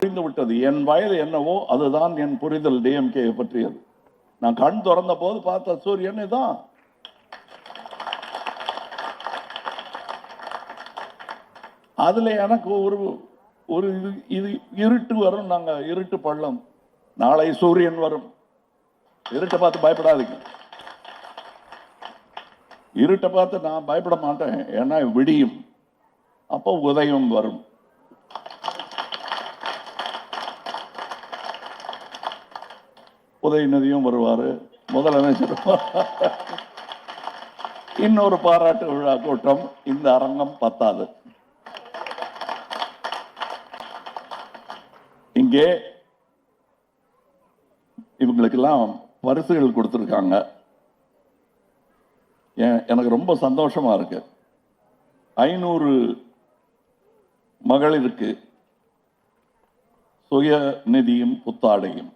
புரிந்து விட்டது. என் வயது என்னவோ அதுதான் என் புரிதல் டிஎம்கே பற்றியது. நான் கண் திறந்த போது பார்த்த சூரியன் தான். அதுல எனக்கு ஒரு இது இருட்டு வரும். நாங்க இருட்டு பள்ளம், நாளை சூரியன் வரும். இருட்டை பார்த்து பயப்படாதீங்க. இருட்டை பார்த்து நான் பயப்பட மாட்டேன். ஏன்னா விடியும், அப்போ உதயம் வரும். உதயநிதியும் வருவாரு, முதலமைச்சர். இன்னொரு பாராட்டு விழா கூட்டம். இந்த அரங்கம் பத்தாது. இங்கே இவங்களுக்கெல்லாம் பரிசுகள் கொடுத்துருக்காங்க. எனக்கு ரொம்ப சந்தோஷமா இருக்கு. 500 மகளிருக்கு சுய நிதியும் புத்தாடையும்